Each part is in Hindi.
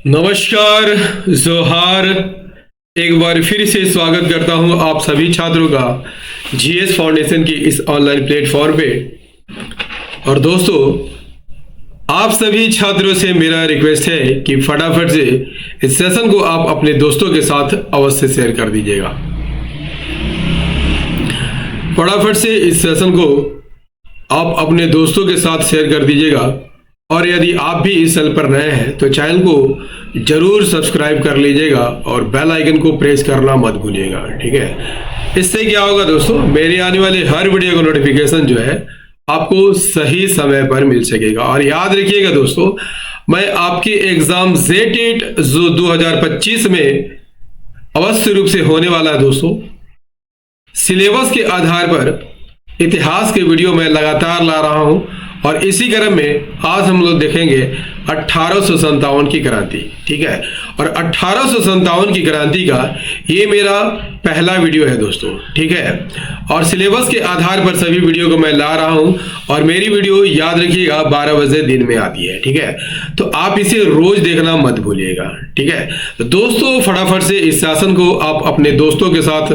नमस्कार, जोहार। एक बार फिर से स्वागत करता हूं आप सभी छात्रों का जीएस फाउंडेशन की इस ऑनलाइन प्लेटफॉर्म पे। और दोस्तों, आप सभी छात्रों से मेरा रिक्वेस्ट है कि फटाफट से इस सेशन को आप अपने दोस्तों के साथ अवश्य शेयर कर दीजिएगा। फटाफट से इस सेशन को आप अपने दोस्तों के साथ शेयर कर दीजिएगा। और यदि आप भी इस चैनल पर नए हैं तो चैनल को जरूर सब्सक्राइब कर लीजिएगा और बेल आइकन को प्रेस करना मत भूलिएगा। ठीक है, इससे क्या होगा दोस्तों, मेरी आने वाली हर वीडियो का नोटिफिकेशन जो है आपको सही समय पर मिल सकेगा। और याद रखिएगा दोस्तों, मैं आपके एग्जाम जेटेट जो 2025 में अवश्य रूप से होने वाला है दोस्तों, सिलेबस के आधार पर इतिहास के वीडियो में लगातार ला रहा हूं। और इसी क्रम में आज हम लोग देखेंगे 1857 की क्रांति। ठीक है, और 1857 की क्रांति का ये मेरा पहला वीडियो है दोस्तों। ठीक है, और सिलेबस के आधार पर सभी वीडियो को मैं ला रहा हूं। और मेरी वीडियो याद रखिएगा 12 बजे दिन में आती है। ठीक है, तो आप इसे रोज देखना मत भूलिएगा। ठीक है, तो दोस्तों फटाफट से इस सेशन को आप अपने दोस्तों के साथ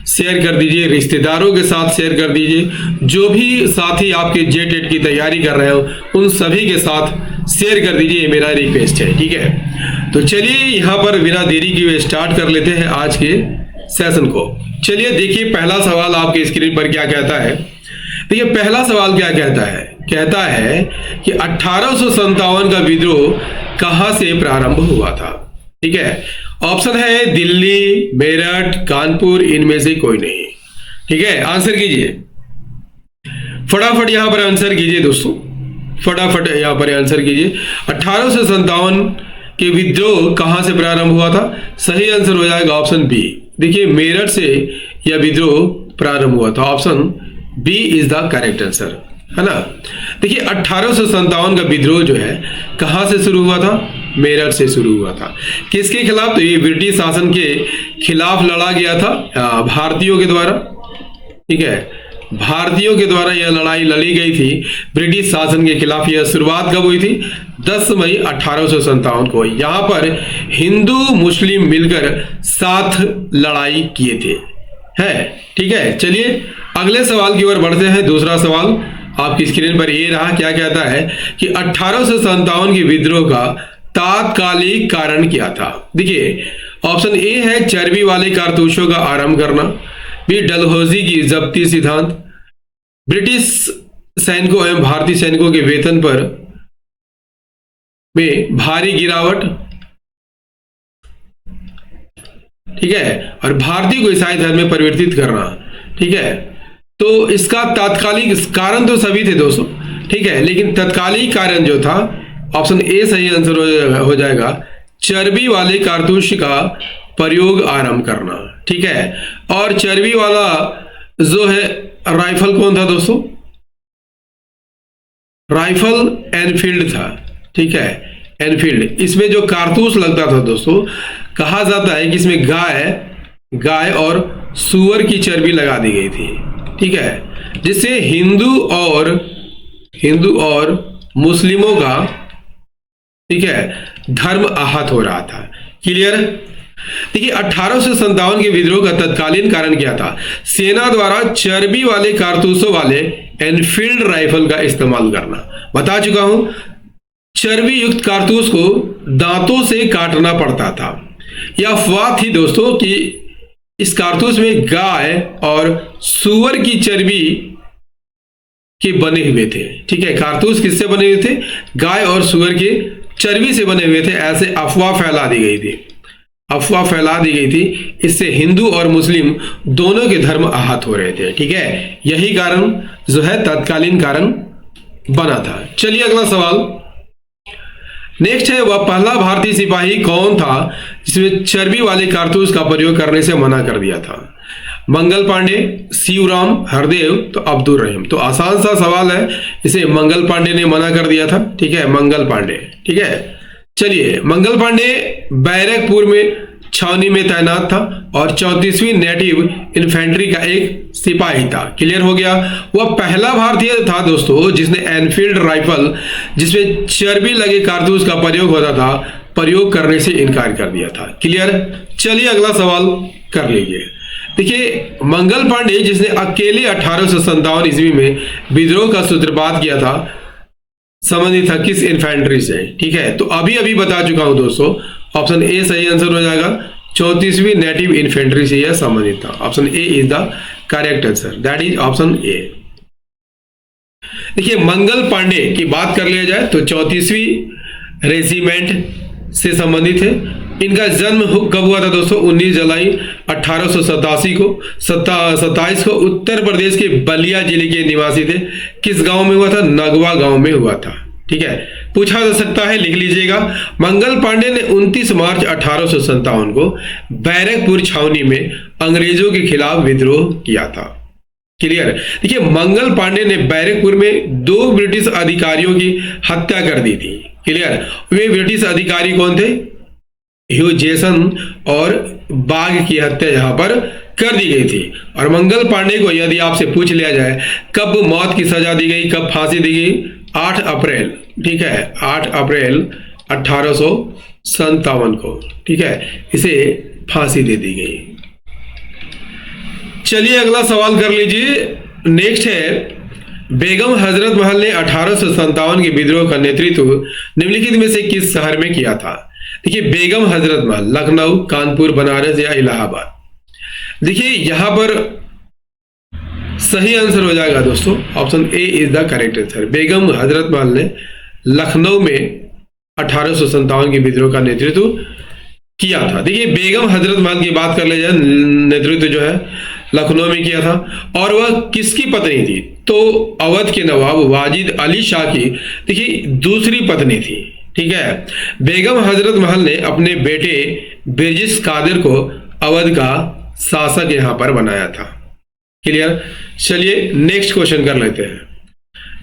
शेयर कर दीजिए, रिश्तेदारों के साथ शेयर कर दीजिए। जो भी साथी आपके जेटेट की तैयारी कर रहे हो उन सभी के साथ शेयर कर दीजिए, मेरा रिक्वेस्ट है। ठीक है, तो चलिए यहां पर बिना देरी किए स्टार्ट कर लेते हैं आज के सेशन को। चलिए देखिए, पहला सवाल आपके स्क्रीन पर क्या कहता है। देखिए पहला सवाल क्या कहता है कि 1857 का विद्रोह कहां से प्रारंभ हुआ था। ठीक है, ऑप्शन है दिल्ली, मेरठ, कानपुर, इनमें से कोई नहीं। ठीक है, आंसर कीजिए, फटाफट यहां पर आंसर कीजिए दोस्तों, फटाफट यहां पर आंसर कीजिए। 1857 के विद्रोह कहां से प्रारंभ हुआ था? सही आंसर हो जाएगा ऑप्शन बी। देखिए मेरठ से यह विद्रोह प्रारंभ हुआ था। Option B is the correct answer, है ना। देखिए 1857 का विद्रोह जो है कहां से शुरू हुआ था? मेरठ से शुरू हुआ था। किसके खिलाफ? तो ये ब्रिटिश शासन के खिलाफ लड़ा गया था, भारतीयों के द्वारा। ठीक है, भारतीयों के द्वारा यह लड़ाई लड़ी गई थी ब्रिटिश शासन के खिलाफ। यह शुरुआत कब हुई थी? 10 मई 1857 को। यहां पर हिंदू मुस्लिम मिलकर 7 लड़ाई किए थे। है, ठीक है, चलिए अगले सवाल की ओर बढ़ते हैं। दूसरा सवाल आपकी स्क्रीन पर ये रहा, क्या कहता है कि 1857 के विद्रोह का तात्कालिक कारण क्या था? देखिए ऑप्शन ए है चर्बी वाले कारतूसों का आरंभ करना, बी डलहौजी की जब्ती सिद्धांत, ब्रिटिश सैनिकों एवं भारतीय सैनिकों के वेतन पर में भारी गिरावट। ठीक है, और भारतीय को ईसाई धर्म में परिवर्तित करना। ठीक है, तो इसका तात्कालिक कारण तो सभी थे दोस्तों। ठीक है, लेकिन तत्कालिक कारण जो था ऑप्शन ए सही आंसर हो जाएगा, चर्बी वाले कारतूस का प्रयोग आरंभ करना। ठीक है, और चर्बी वाला जो है राइफल कौन था दोस्तों? राइफल एनफील्ड था। ठीक है, एनफील्ड। इसमें जो कारतूस लगता था दोस्तों, कहा जाता है कि इसमें गाय और सूअर की चर्बी लगा दी गई थी। ठीक है, जिससे हिंदू और मुस्लिमों का, ठीक है, धर्म आहत हो रहा था। क्लियर? देखिए 1857 के विद्रोह का तत्कालीन कारण क्या था? सेना द्वारा चर्बी वाले कारतूसों वाले एनफील्ड राइफल का इस्तेमाल करना। बता चुका हूं, चर्बी युक्त कारतूस को दांतों से काटना पड़ता था। यह अफवाह थी दोस्तों कि इस कारतूस में गाय और सूअर की चर्बी के बने हुए थे। ठीक है, कारतूस किससे बने हुए थे? गाय और सूअर के चर्बी से बने हुए थे। ऐसे अफवाह फैला दी गई थी। इससे हिंदू और मुस्लिम दोनों के धर्म आहत हो रहे थे। ठीक है, यही कारण जो है तत्कालीन कारण बना था। चलिए अगला सवाल नेक्स्ट है, वह पहला भारतीय सिपाही कौन था जिसने चर्बी वाले कारतूस का प्रयोग करने से मना कर दिया था? मंगल पांडे, शिवराम, हरदेव, तो अब्दुल रहीम। तो आसान सा सवाल है, इसे मंगल पांडे ने मना कर दिया था। ठीक है, मंगल पांडे। ठीक है, चलिए मंगल पांडे बैरकपुर में छावनी में तैनात था और 34वीं नेटिव इन्फेंट्री का एक सिपाही था। क्लियर हो गया? वह पहला भारतीय था दोस्तों जिसने एनफील्ड राइफल जिसमें चर्बी लगे कारतूस का प्रयोग होता था प्रयोग करने से इनकार कर दिया था। क्लियर? चलिए अगला सवाल कर लीजिए। देखिए, मंगल पांडे जिसने अकेले 1857 ईस्वी में विद्रोह का सूत्रपात किया था, संबंधित था किस इन्फेंट्री से? ठीक है, तो अभी अभी बता चुका हूं दोस्तों, ऑप्शन ए सही आंसर हो जाएगा। 34वीं नेटिव इन्फेंट्री से यह संबंधित था। Option A is the correct answer, that is option A. देखिए, मंगल पांडे की बात कर लिया जाए तो 34वीं रेजिमेंट से संबंधित है। इनका जन्म कब हुआ था दोस्तों? 19 जुलाई 1887 को 27 को उत्तर प्रदेश के बलिया जिले के निवासी थे। किस गांव में हुआ था? नगवा गांव में हुआ था। ठीक है, पूछा जा सकता है, लिख लीजिएगा। मंगल पांडे ने 29 मार्च 1857 को बैरकपुर छावनी में अंग्रेजों के खिलाफ विद्रोह किया था। क्लियर? देखिए, मंगल पांडे ने बैरकपुर में 2 ब्रिटिश अधिकारियों की हत्या कर दी थी। क्लियर? वे ब्रिटिश अधिकारी कौन थे? ह्यू जेसन और बाघ की हत्या यहां पर कर दी गई थी। और मंगल पांडे को यदि आपसे पूछ लिया जाए कब मौत की सजा दी गई, कब फांसी दी गई? 8 अप्रैल, ठीक है, 8 अप्रैल 1857 को, ठीक है, इसे फांसी दे दी गई। चलिए अगला सवाल कर लीजिए। नेक्स्ट है, बेगम हजरत महल ने 1857 के विद्रोह का नेतृत्व निम्नलिखित में से किस शहर में किया था? देखिए, बेगम हजरत महल लखनऊ, कानपुर, बनारस या इलाहाबाद। देखिए, यहां पर सही आंसर हो जाएगा दोस्तों, option A is the correct answer. Begum Hazrat Mahal ने लखनऊ में 1857 के विद्रोह का नेतृत्व किया था। देखिए, बेगम हजरत महल की बात कर ले जाए, नेतृत्व जो है लखनऊ में किया था। और वह किसकी पत्नी थी? तो अवध के नवाब वाजिद अली शाह की, देखिए, दूसरी पत्नी थी। ठीक है, बेगम हजरत महल ने अपने बेटे बिरजिस कादिर को अवध का शासक यहां पर बनाया था। क्लियर? चलिए नेक्स्ट क्वेश्चन कर लेते हैं।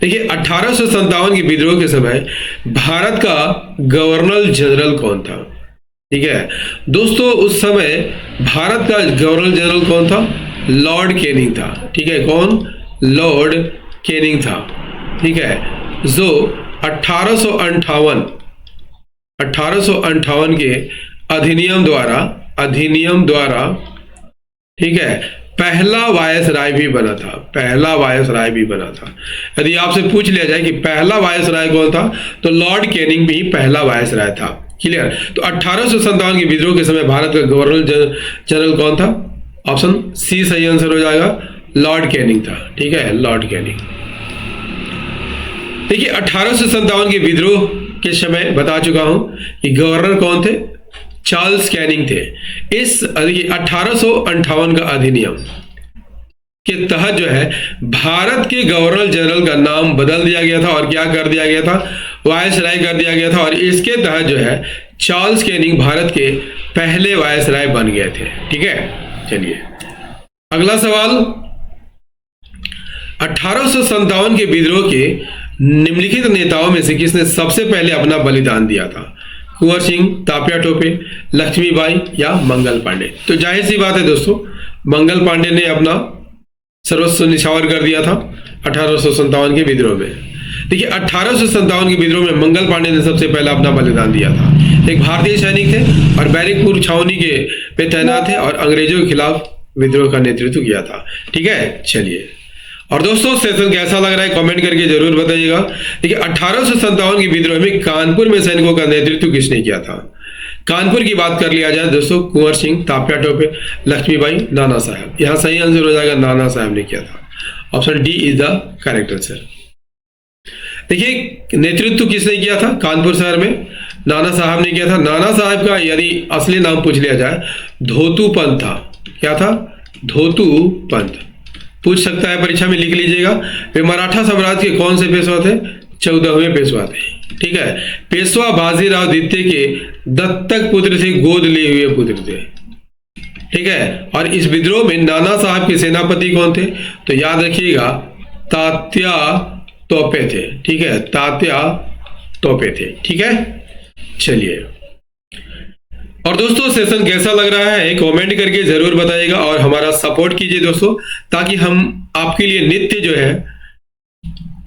देखिए, 1857 के विद्रोह के समय भारत का गवर्नर जनरल कौन था? ठीक है दोस्तों, उस समय भारत का गवर्नर जनरल कौन था? लॉर्ड कैनिंग था। ठीक है, कौन? लॉर्ड कैनिंग था। ठीक है, जो 1858 के अधिनियम द्वारा ठीक है पहला वायसराय भी बना था। पहला वायसराय भी बना था। यदि आपसे पूछ लिया जाए कि पहला वायसराय कौन था, तो लॉर्ड कैनिंग भी पहला वायसराय था। क्लियर? तो 1857 के विद्रोह के समय भारत का गवर्नर जनरल कौन था? ऑप्शन सी सही आंसर हो जाएगा, लॉर्ड कैनिंग था। ठीक है, लॉर्ड कैनिंग। देखिए, 1857 के विद्रोह के समय बता चुका हूं कि गवर्नर कौन थे? चार्ल्स कैनिंग थे। इस 1858 का अधिनियम के तहत जो है भारत के गवर्नर जनरल का नाम बदल दिया गया था और क्या कर दिया गया था? वायसराय कर दिया गया था। और इसके तहत जो है चार्ल्स कैनिंग भारत के पहले वायसराय बन गए थे। ठीक है, चलिए अगला सवाल। 1857 के विद्रोह के निम्नलिखित नेताओं में से किसने सबसे पहले अपना बलिदान दिया था? कुंवर सिंह, तात्या टोपे, लक्ष्मीबाई या मंगल पांडे? तो जाहिर सी बात है दोस्तों, मंगल पांडे ने अपना सर्वस्व निछावर कर दिया था 1857 के विद्रोह में। देखिए, 1857 के विद्रोह में मंगल पांडे ने सबसे पहला अपना बलिदान दिया था। एक भारतीय सैनिक थे और बैरकपुर छावनी के पे तैनात थे और अंग्रेजों के खिलाफ विद्रोह का नेतृत्व किया था। ठीक है, चलिए। और दोस्तों, सेशन कैसा लग रहा है कमेंट करके जरूर बताइएगा। देखिए, 1857 के विद्रोह में कानपुर में सैनिकों का नेतृत्व किसने किया था? कानपुर की बात कर लिया जाए दोस्तों, कुंवर सिंह, तात्या टोपे, लक्ष्मीबाई, नाना साहब। यहां सही आंसर हो जाएगा, नाना साहब ने किया था। Option D is the correct answer. देखिए, नेतृत्व किसने किया था कानपुर शहर में? नाना साहब ने किया था। नाना साहब का यदि असली नाम पूछ लिया जाए, धोतू पंत था। क्या था? धोतू पंत। पूछ सकता है, परीक्षा में लिख लीजिएगा। वे मराठा साम्राज्य के कौन से पेशवा थे? 14वें पेशवा थे। ठीक है, पेशवा बाजीराव द्वितीय के दत्तक पुत्र थे, गोद लिए हुए पुत्र थे। ठीक है, और इस विद्रोह में नाना साहब के सेनापति कौन थे? तो याद रखिएगा, तात्या टोपे थे। ठीक है, तात्या टोपे थे। ठीक है, चलिए। और दोस्तों, सेशन कैसा लग रहा है कमेंट करके जरूर बताइएगा और हमारा सपोर्ट कीजिए दोस्तों, ताकि हम आपके लिए नित्य जो है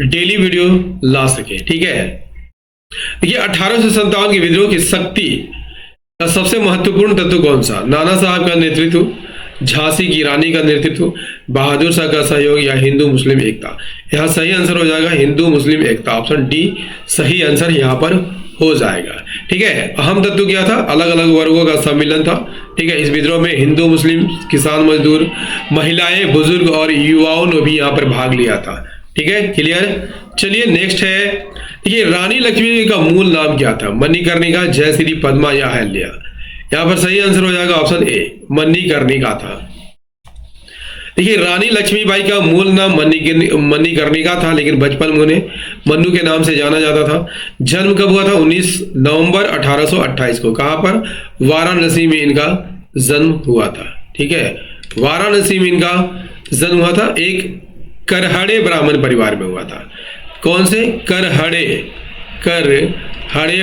डेली वीडियो ला सके। ठीक है, देखिए 1857 के विद्रोह की शक्ति का सबसे महत्वपूर्ण तत्व कौन सा? नाना साहब का नेतृत्व, झांसी की रानी का नेतृत्व, बहादुर शाह का सहयोग या हिंदू मुस्लिम एकता? यहाँ सही आंसर हो जाएगा हिंदू मुस्लिम एकता। ऑप्शन डी सही आंसर यहाँ पर हो जाएगा। ठीक है, अहम तत्व क्या था? अलग अलग वर्गों का सम्मिलन था। ठीक है, इस विद्रोह में हिंदू मुस्लिम, किसान मजदूर, महिलाएं, बुजुर्ग और युवाओं ने भी यहाँ पर भाग लिया था। ठीक है, क्लियर? चलिए नेक्स्ट है, ये रानी लक्ष्मी का मूल नाम क्या था? मणिकर्णिका, जयश्री, पद्मा या अहल्या? यहाँ पर सही आंसर हो जाएगा ऑप्शन ए मणिकर्णिका था। देखिए रानी लक्ष्मीबाई का मूल नाम मणिकर्णिका था, लेकिन बचपन में उन्हें मन्नू के नाम से जाना जाता था। जन्म कब हुआ था? 19 नवंबर 1828 को। कहां पर? वाराणसी में इनका जन्म हुआ था। ठीक है, वाराणसी में इनका जन्म हुआ था। एक करहड़े ब्राह्मण परिवार में हुआ था। कौन से? करहड़े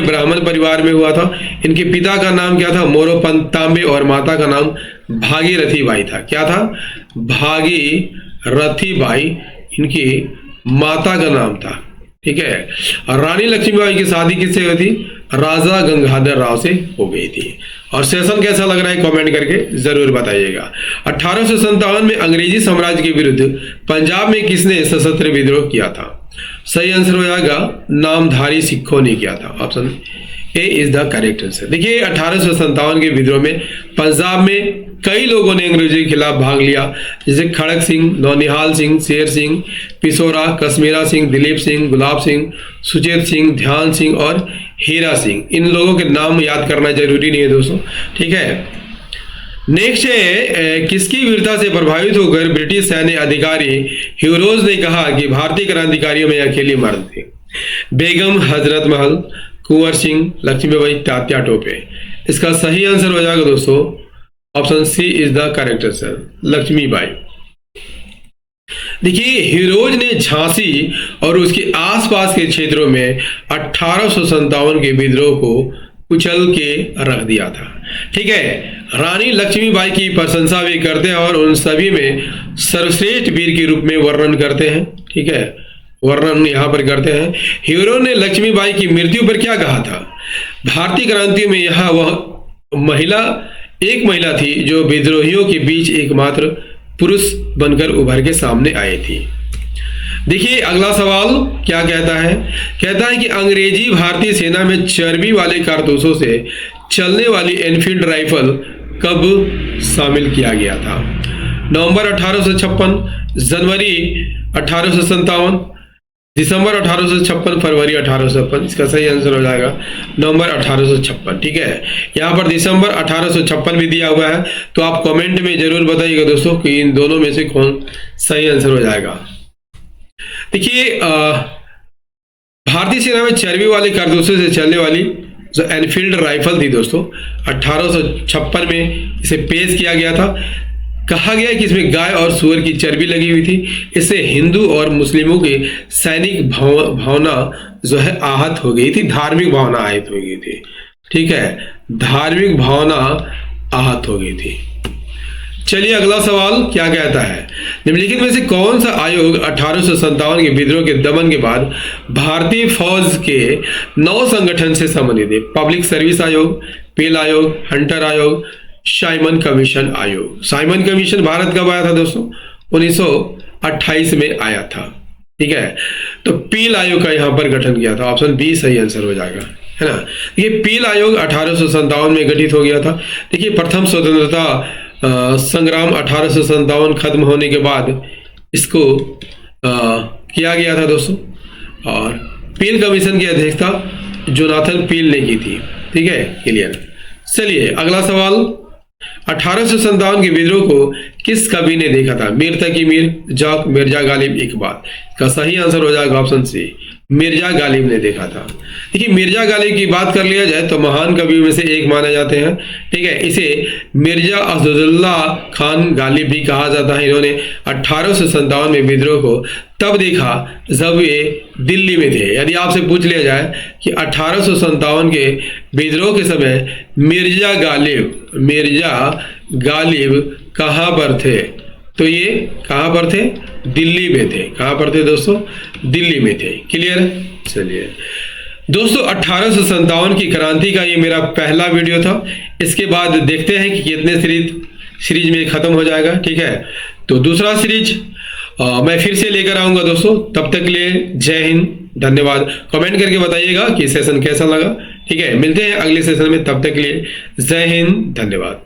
ब्राह्मण परिवार में हुआ था। इनके पिता का नाम क्या था? मोरोपंत तांबे और माता का नाम भागीरथी बाई था। क्या था? भागीरथी बाई इनकी माता का नाम था। ठीक है, और रानी लक्ष्मीबाई की शादी किससे हुई थी? राजा गंगाधर राव से हो गई थी। और सेशन कैसा लग रहा है कमेंट करके जरूर बताइएगा। 1857 में अंग्रेजी साम्राज्य के विरुद्ध पंजाब में किसने सशस्त्र विद्रोह किया था? सही आंसर हो जाएगा नामधारी सिखों ने किया था। Option A is the correct answer. देखिए 1857 के विद्रोह में पंजाब में कई लोगों ने अंग्रेजों के खिलाफ भाग लिया, जैसे खड़क सिंह, नौनिहाल सिंह, शेर सिंह, पिसोरा, कश्मीरा सिंह, दिलीप सिंह, गुलाब सिंह, सुचेत सिंह, ध्यान सिंह और हीरा सिंह। इन लोगों के नाम याद करना जरूरी नहीं है दोस्तों। ठीक है, नेक्स्ट है, किसकी वीरता से प्रभावित होकर ब्रिटिश सैन्य अधिकारी ह्यूरोज ने कहा कि भारतीय क्रांतिकारियों में अकेली मर्द थे? बेगम हजरत महल, कुंवर सिंह, लक्ष्मीबाई, तात्या टोपे? इसका सही आंसर हो जाएगा दोस्तों option C is the correct answer, Lakshmibai. देखिए ह्यूरोज ने झांसी और उसके आसपास के क्षेत्रों में 1857 के विद्रोह को कुचल के रख दिया था। ठीक है, रानी लक्ष्मीबाई की प्रशंसा भी करते हैं और उन सभी में सर्वश्रेष्ठ वीर के रूप में वर्णन करते हैं। ठीक है, वर्णन यहां पर करते हैं। ह्यूरो ने लक्ष्मीबाई की मृत्यु पर क्या कहा था? भारतीय क्रांति में यह वह एक महिला थी जो विद्रोहियों के बीच एकमात्र पुरुष बनकर उभर के सामने आई थी। देखिए अगला सवाल क्या कहता है? कहता है कि अंग्रेजी भारतीय सेना में चर्बी वाले कारतूसों से चलने वाली एनफील्ड राइफल कब शामिल किया गया था? नवंबर 1856, जनवरी 1857, दिसंबर 1856, फरवरी 1856? इसका सही आंसर हो जाएगा नवंबर 1856। ठीक है, यहाँ पर दिसंबर 1856 भी दिया हुआ है, तो आप कमेंट में जरूर बताइएगा दोस्तों कि इन दोनों में से कौन सही आंसर हो जाएगा। देखिए भारतीय सेना में चर्बी वाले कारतूसों से चलने वाली जो एनफील्ड राइफल थी दोस्तों 1856 में इसे पेश किया गया था। कहा गया कि इसमें गाय और सूअर की चर्बी लगी हुई थी। इससे हिंदू और मुस्लिमों की सैनिक भावना जो है आहत हो गई थी, धार्मिक भावना आहत हो गई थी। ठीक है, धार्मिक भावना आहत हो गई थी। चलिए अगला सवाल क्या कहता है? निम्नलिखित में से कौन सा आयोग 1857 के विद्रोह के दमन के बाद भारतीय फौज के 9 संगठन से संबंधित है? पब्लिक सर्विस आयोग, पेल आयोग, हंटर आयोग, साइमन कमीशन आयोग। साइमन कमीशन भारत कब आया था दोस्तों? 1928 में आया था। ठीक है, तो पील आयोग का यहां पर गठन किया था। ऑप्शन बी सही आंसर हो जाएगा, है ना। ये पील आयोग 1857 में गठित हो गया था। देखिए प्रथम स्वतंत्रता संग्राम 1857 खत्म होने के बाद इसको किया गया था दोस्तों, और पील कमीशन की अध्यक्षता जोनाथन पील ने की थी। ठीक है, क्लियर। चलिए अगला सवाल, 1857 के विद्रोह को किस कवि ने देखा था? मीर तकी मीर, जौक, मिर्जा गालिब, इकबाल? का सही आंसर हो जाएगा ऑप्शन सी, मिर्जा गालिब ने देखा था। देखिए मिर्जा गालिब की बात कर लिया जाए तो महान कवियों में से एक माने जाते हैं। ठीक है, इसे मिर्जा असदुल्ला खान गालिब भी कहा जाता है। इन्होंने 1857 में विद्रोह को तब देखा जब वे दिल्ली में थे। यदि आपसे पूछ लिया जाए कि 1857 के विद्रोह के समय मिर्जा गालिब कहाँ पर थे, तो ये कहाँ पर थे? दिल्ली में थे। कहाँ पर थे दोस्तों? दिल्ली में थे। क्लियर। चलिए दोस्तों 1857 की क्रांति का ये मेरा पहला वीडियो था। इसके बाद देखते हैं कि कितने सीरीज में खत्म हो जाएगा। ठीक है, तो दूसरा सीरीज मैं फिर से लेकर आऊंगा दोस्तों। तब तक के लिए जय हिंद, धन्यवाद। कमेंट करके बताइएगा कि सेशन कैसा लगा। ठीक है, मिलते हैं अगले सेशन में। तब तक के लिए जय हिंद, धन्यवाद।